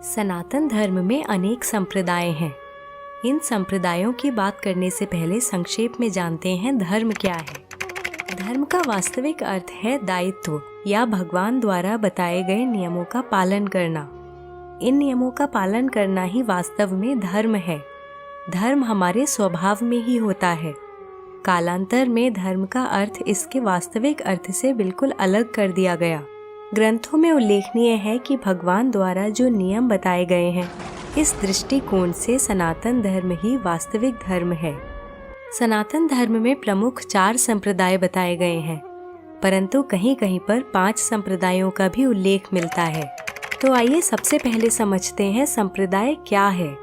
सनातन धर्म में अनेक संप्रदाय हैं। इन संप्रदायों की बात करने से पहले संक्षेप में जानते हैं धर्म क्या है। धर्म का वास्तविक अर्थ है दायित्व या भगवान द्वारा बताए गए नियमों का पालन करना। इन नियमों का पालन करना ही वास्तव में धर्म है। धर्म हमारे स्वभाव में ही होता है। कालांतर में धर्म का अर्थ इसके वास्तविक अर्थ से बिल्कुल अलग कर दिया गया। ग्रंथों में उल्लेखनीय है कि भगवान द्वारा जो नियम बताए गए हैं, इस दृष्टिकोण से सनातन धर्म ही वास्तविक धर्म है। सनातन धर्म में प्रमुख 4 संप्रदाय बताए गए हैं, परंतु कहीं कहीं पर 5 संप्रदायों का भी उल्लेख मिलता है। तो आइए सबसे पहले समझते हैं संप्रदाय क्या है।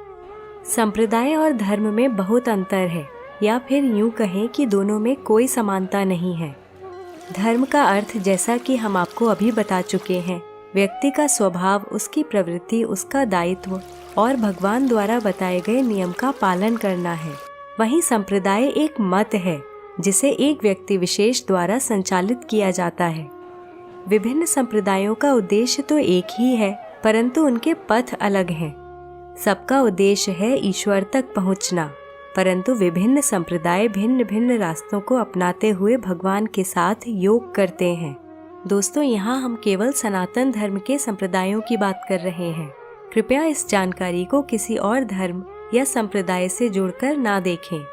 संप्रदाय और धर्म में बहुत अंतर है, या फिर यूं कहें कि दोनों में कोई समानता नहीं है। धर्म का अर्थ, जैसा कि हम आपको अभी बता चुके हैं, व्यक्ति का स्वभाव, उसकी प्रवृत्ति, उसका दायित्व और भगवान द्वारा बताए गए नियम का पालन करना है। वहीं संप्रदाय एक मत है जिसे एक व्यक्ति विशेष द्वारा संचालित किया जाता है। विभिन्न संप्रदायों का उद्देश्य तो एक ही है, परंतु उनके पथ अलग हैं। सबका उद्देश्य है ईश्वर तक पहुंचना, परंतु विभिन्न संप्रदाय भिन्न भिन्न रास्तों को अपनाते हुए भगवान के साथ योग करते हैं। दोस्तों, यहाँ हम केवल सनातन धर्म के संप्रदायों की बात कर रहे हैं। कृपया इस जानकारी को किसी और धर्म या संप्रदाय से जोड़कर ना देखें।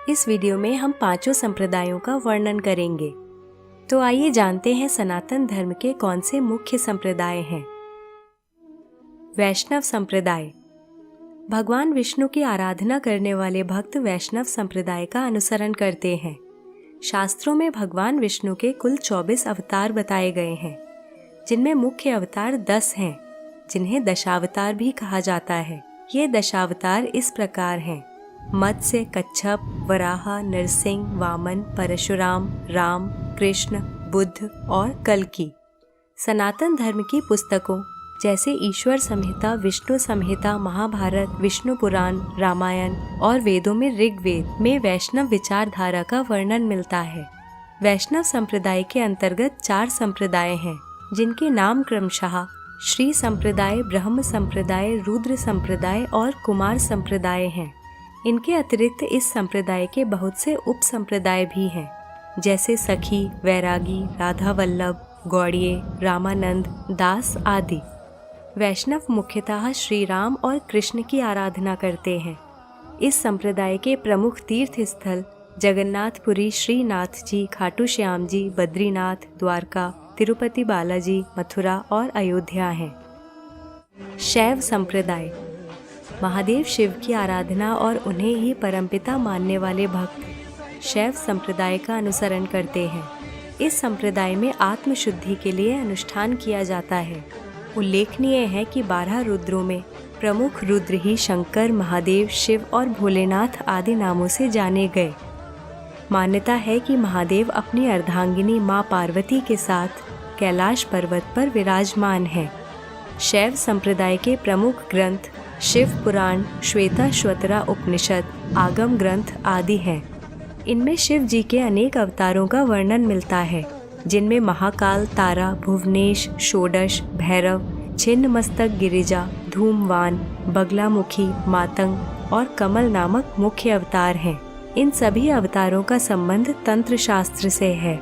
इस वीडियो में हम 5 संप्रदायों का वर्णन करेंगे। तो आइए जानते हैं सनातन धर्म के कौन से मुख्य संप्रदाय हैं। वैष्णव संप्रदाय। भगवान विष्णु की आराधना करने वाले भक्त वैष्णव संप्रदाय का अनुसरण करते हैं। शास्त्रों में भगवान विष्णु के कुल 24 अवतार बताए गए हैं, जिनमें मुख्य अवतार 10 हैं, जिन्हें दशावतार भी कहा जाता है। ये दशावतार इस प्रकार हैं: मत्स्य, कच्छप, वराह, नरसिंह, वामन, परशुराम, राम, कृष्ण, बुद्ध और कल्कि। सनातन धर्म की पुस्तकों जैसे ईश्वर संहिता, विष्णु संहिता, महाभारत, विष्णु पुराण, रामायण और वेदों में ऋग्वेद में वैष्णव विचारधारा का वर्णन मिलता है। वैष्णव संप्रदाय के अंतर्गत 4 संप्रदाय हैं, जिनके नाम क्रमशः श्री संप्रदाय, ब्रह्म संप्रदाय, रुद्र संप्रदाय और कुमार संप्रदाय हैं। इनके अतिरिक्त इस संप्रदाय के बहुत से उप संप्रदाय भी हैं, जैसे सखी, वैरागी, राधा वल्लभ, गौड़िये, रामानंद, दास आदि। वैष्णव मुख्यतः श्री राम और कृष्ण की आराधना करते हैं। इस संप्रदाय के प्रमुख तीर्थ स्थल जगन्नाथपुरी, श्रीनाथ जी, खाटू श्याम जी, बद्रीनाथ, द्वारका, तिरुपति बालाजी, मथुरा और अयोध्या हैं। शैव संप्रदाय। महादेव शिव की आराधना और उन्हें ही परमपिता मानने वाले भक्त शैव संप्रदाय का अनुसरण करते हैं। इस संप्रदाय में आत्मशुद्धि के लिए अनुष्ठान किया जाता है। उल्लेखनीय है कि 12 रुद्रों में प्रमुख रुद्र ही शंकर, महादेव, शिव और भोलेनाथ आदि नामों से जाने गए। मान्यता है कि महादेव अपनी अर्धांगिनी मां पार्वती के साथ कैलाश पर्वत पर विराजमान हैं। शैव संप्रदाय के प्रमुख ग्रंथ शिव पुराण, श्वेताश्वतरा उपनिषद, आगम ग्रंथ आदि हैं। इनमें शिव जी के अनेक अवतारों का वर्णन मिलता है, जिनमें महाकाल, तारा, भुवनेश, षोडश, भैरव, छिन्न मस्तक गिरिजा, धूमवान, बगलामुखी, मातंग और कमल नामक मुख्य अवतार हैं। इन सभी अवतारों का संबंध तंत्र शास्त्र से है।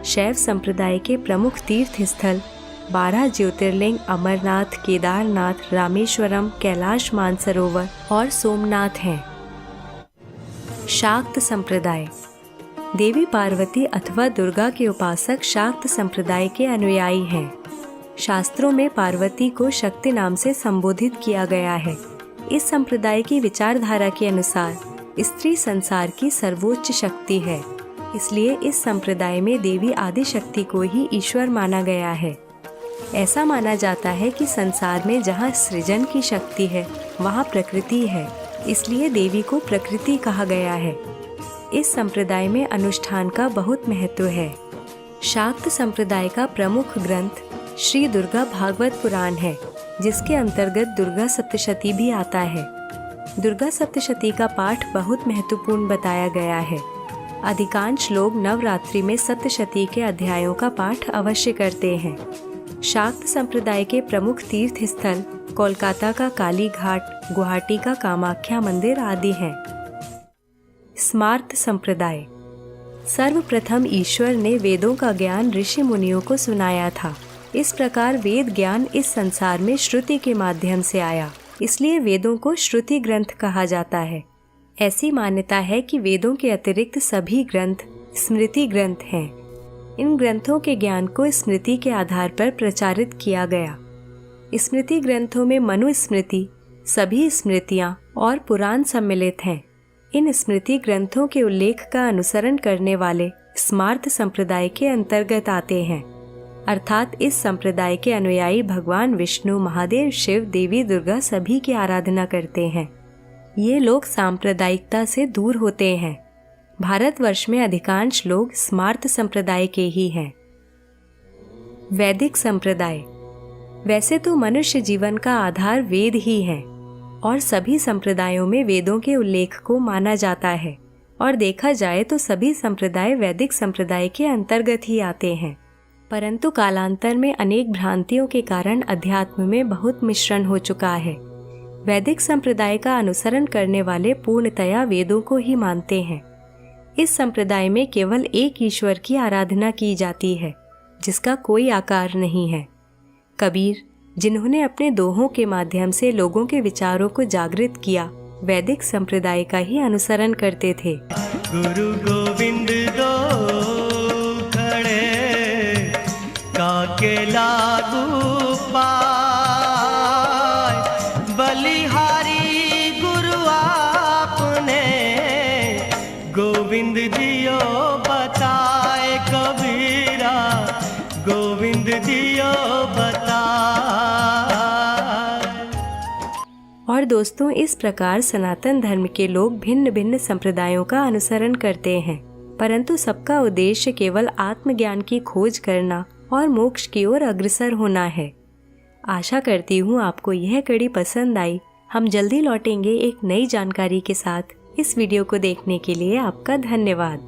शैव संप्रदाय के प्रमुख तीर्थ स्थल 12 ज्योतिर्लिंग अमरनाथ, केदारनाथ, रामेश्वरम, कैलाश मानसरोवर और सोमनाथ हैं। शाक्त संप्रदाय। देवी पार्वती अथवा दुर्गा के उपासक शाक्त संप्रदाय के अनुयायी हैं। शास्त्रों में पार्वती को शक्ति नाम से संबोधित किया गया है। इस संप्रदाय की विचारधारा के अनुसार स्त्री संसार की सर्वोच्च शक्ति है, इसलिए इस संप्रदाय में देवी आदि शक्ति को ही ईश्वर माना गया है। ऐसा माना जाता है कि संसार में जहाँ सृजन की शक्ति है, वहाँ प्रकृति है, इसलिए देवी को प्रकृति कहा गया है। इस संप्रदाय में अनुष्ठान का बहुत महत्व है। शाक्त संप्रदाय का प्रमुख ग्रंथ श्री दुर्गा भागवत पुराण है, जिसके अंतर्गत दुर्गा सप्तशती भी आता है। दुर्गा सप्तशती का पाठ बहुत महत्वपूर्ण बताया गया है। अधिकांश लोग नवरात्रि में सप्तशती के अध्यायों का पाठ अवश्य करते हैं। शाक्त संप्रदाय के प्रमुख तीर्थ स्थल कोलकाता का काली घाट, गुवाहाटी का कामाख्या मंदिर आदि हैं। स्मार्त संप्रदाय। सर्वप्रथम ईश्वर ने वेदों का ज्ञान ऋषि मुनियों को सुनाया था। इस प्रकार वेद ज्ञान इस संसार में श्रुति के माध्यम से आया, इसलिए वेदों को श्रुति ग्रंथ कहा जाता है। ऐसी मान्यता है कि वेदों के अतिरिक्त सभी ग्रंथ स्मृति ग्रंथ हैं। इन ग्रंथों के ज्ञान को स्मृति के आधार पर प्रचारित किया गया। स्मृति ग्रंथों में मनुस्मृति, सभी स्मृतियाँ और पुराण सम्मिलित हैं। इन स्मृति ग्रंथों के उल्लेख का अनुसरण करने वाले स्मार्त संप्रदाय के अंतर्गत आते हैं, अर्थात इस संप्रदाय के अनुयायी भगवान विष्णु, महादेव, शिव, देवी दुर्गा सभी की आराधना करते हैं। ये लोग सांप्रदायिकता से दूर होते हैं। भारतवर्ष में अधिकांश लोग स्मार्त संप्रदाय के ही हैं। वैदिक संप्रदाय। वैसे तो मनुष्य जीवन का आधार वेद ही है और सभी संप्रदायों में वेदों के उल्लेख को माना जाता है, और देखा जाए तो सभी संप्रदाय वैदिक संप्रदाय के अंतर्गत ही आते हैं। परंतु कालांतर में अनेक भ्रांतियों के कारण अध्यात्म में बहुत मिश्रण हो चुका है। वैदिक संप्रदाय का अनुसरण करने वाले पूर्णतया वेदों को ही मानते हैं। इस संप्रदाय में केवल एक ईश्वर की आराधना की जाती है, जिसका कोई आकार नहीं है। कबीर, जिन्होंने अपने दोहों के माध्यम से लोगों के विचारों को जागृत किया, वैदिक संप्रदाय का ही अनुसरण करते थे। गुरु गोविंद दो खड़े काके लागू पाय, बलिहारी गुरु आपने गोविंद जियो बताए, कबीरा गोविंद जियो बताए। और दोस्तों, इस प्रकार सनातन धर्म के लोग भिन्न भिन्न संप्रदायों का अनुसरण करते हैं, परंतु सबका उद्देश्य केवल आत्मज्ञान की खोज करना और मोक्ष की ओर अग्रसर होना है। आशा करती हूँ आपको यह कड़ी पसंद आई। हम जल्दी लौटेंगे एक नई जानकारी के साथ। इस वीडियो को देखने के लिए आपका धन्यवाद।